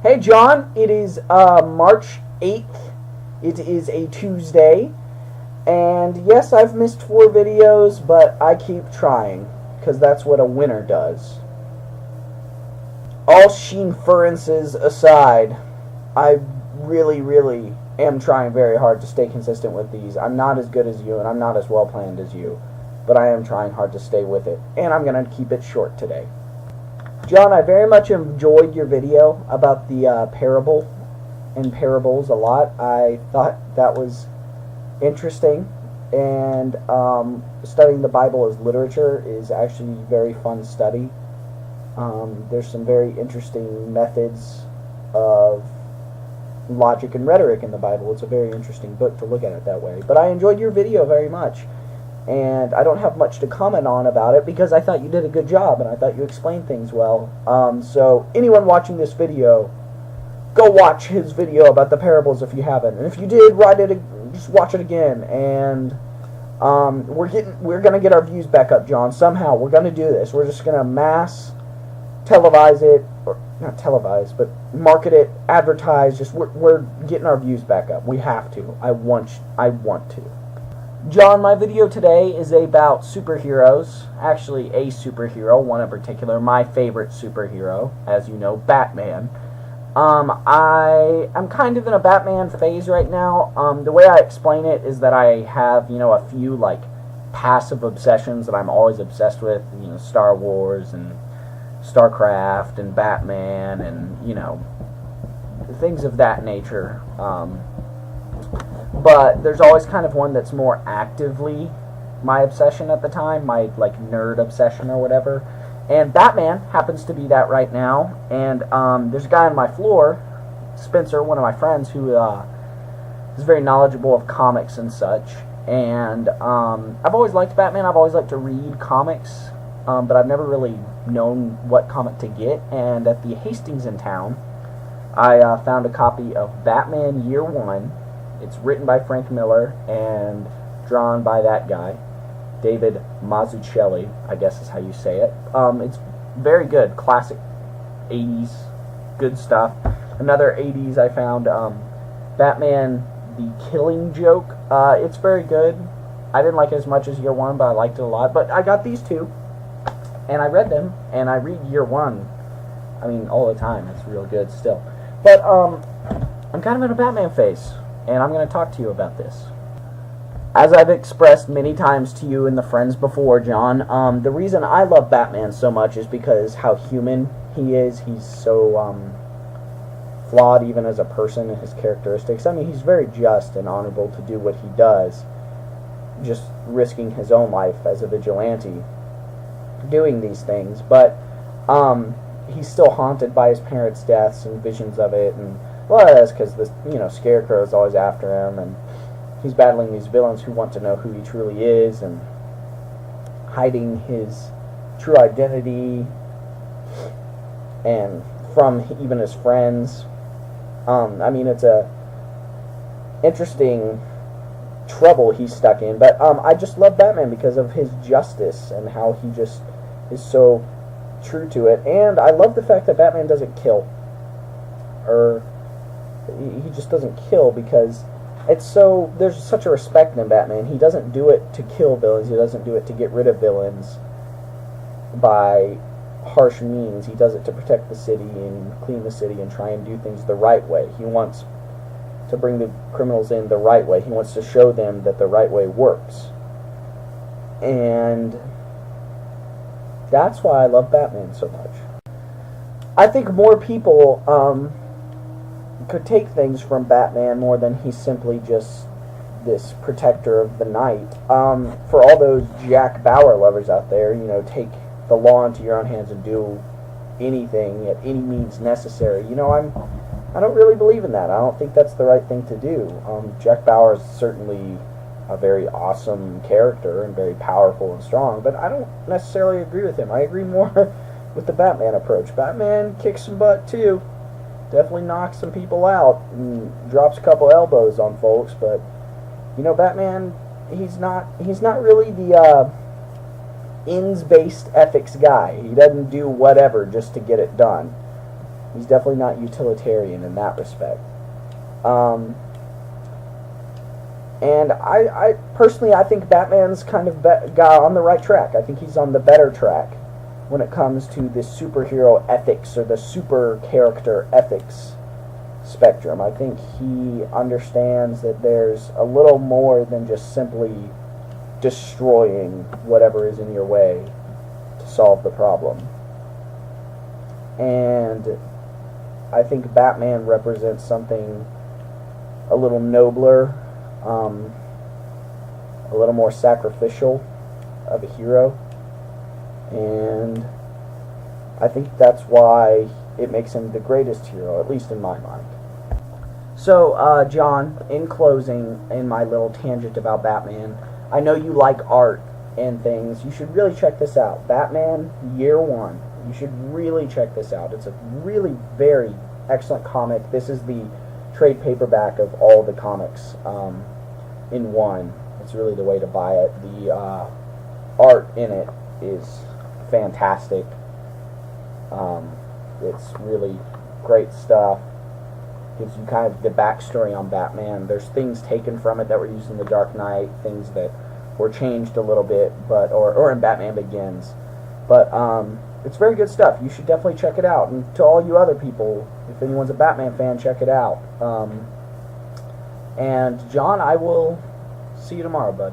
Hey John, it is March 8th. It is a Tuesday. And yes, I've missed 4 videos, but I keep trying, because that's what a winner does. All sheenferences aside, I really am trying very hard to stay consistent with these. I'm not as good as you, and I'm not as well planned as you, but I am trying hard to stay with it. And I'm going to keep it short today. John, I very much enjoyed your video about the parable and parables a lot. I thought that was interesting, and studying the Bible as literature is actually a very fun study. There's some very interesting methods of logic and rhetoric in the Bible. It's a very interesting book to look at it that way. But I enjoyed your video very much, and I don't have much to comment on about it because I thought you did a good job and I thought you explained things well. So anyone watching this video, go watch his video about the parables if you haven't. And if you did, just watch it again. And we're gonna get our views back up, John. Somehow we're gonna do this. We're just gonna mass televise it, or not televise, but market it, advertise. Just we're getting our views back up. We have to. I want to. John, my video today is about superheroes. Actually, a superhero, one in particular, my favorite superhero, as you know, Batman. I'm kind of in a Batman phase right now. The way I explain it is that I have, a few, passive obsessions that I'm always obsessed with, Star Wars and StarCraft and Batman and, things of that nature. But there's always kind of one that's more actively my obsession at the time, my, nerd obsession or whatever. And Batman happens to be that right now. And there's a guy on my floor, Spencer, one of my friends, who is very knowledgeable of comics and such. And I've always liked Batman. I've always liked to read comics, but I've never really known what comic to get. And at the Hastings in town, I found a copy of Batman Year One. It's written by Frank Miller and drawn by that guy, David Mazzucchelli, I guess is how you say it. It's very good, classic 80s, good stuff. Another 80s I found, Batman The Killing Joke. It's very good. I didn't like it as much as Year One, but I liked it a lot. But I got these two, and I read them, and I read Year One, all the time. It's real good still. But I'm kind of in a Batman phase, and I'm going to talk to you about this. As I've expressed many times to you and the friends before, John, the reason I love Batman so much is because how human he is. He's so flawed even as a person and his characteristics. He's very just and honorable to do what he does, just risking his own life as a vigilante doing these things. But he's still haunted by his parents' deaths and visions of it, and that's because the Scarecrow is always after him, and he's battling these villains who want to know who he truly is and hiding his true identity and from even his friends. It's a interesting trouble he's stuck in, but I just love Batman because of his justice and how he just is so true to it. And I love the fact that Batman doesn't kill, or he just doesn't kill, because there's such a respect in Batman. He doesn't do it to kill villains. He doesn't do it to get rid of villains by harsh means. He does it to protect the city and clean the city and try and do things the right way. He wants to bring the criminals in the right way. He wants to show them that the right way works. And that's why I love Batman so much. I think more people could take things from Batman more than he's simply just this protector of the night. For all those Jack Bauer lovers out there, take the law into your own hands and do anything at any means necessary. I don't really believe in that. I don't think that's the right thing to do. Jack Bauer is certainly a very awesome character and very powerful and strong, but I don't necessarily agree with him. I agree more with the Batman approach. Batman kicks some butt too. Definitely knocks some people out and drops a couple elbows on folks, but Batman, he's not really the ends-based ethics guy. He doesn't do whatever just to get it done. He's definitely not utilitarian in that respect. And I personally, I think Batman's kind of got on the right track. I think he's on the better track when it comes to the superhero ethics or the super character ethics spectrum. I think he understands that there's a little more than just simply destroying whatever is in your way to solve the problem. And I think Batman represents something a little nobler, a little more sacrificial of a hero, and I think that's why it makes him the greatest hero, at least in my mind. So, John, in closing, in my little tangent about Batman, I know you like art and things. You should really check this out. Batman Year One. You should really check this out. It's a really very excellent comic. This is the trade paperback of all the comics in one. It's really the way to buy it. The art in it is fantastic. It's really great stuff. Gives you kind of the backstory on Batman. There's things taken from it that were used in The Dark Knight, things that were changed a little bit, but or in Batman Begins. But it's very good stuff. You should definitely check it out. And to all you other people, if anyone's a Batman fan, check it out. And John, I will see you tomorrow, bud.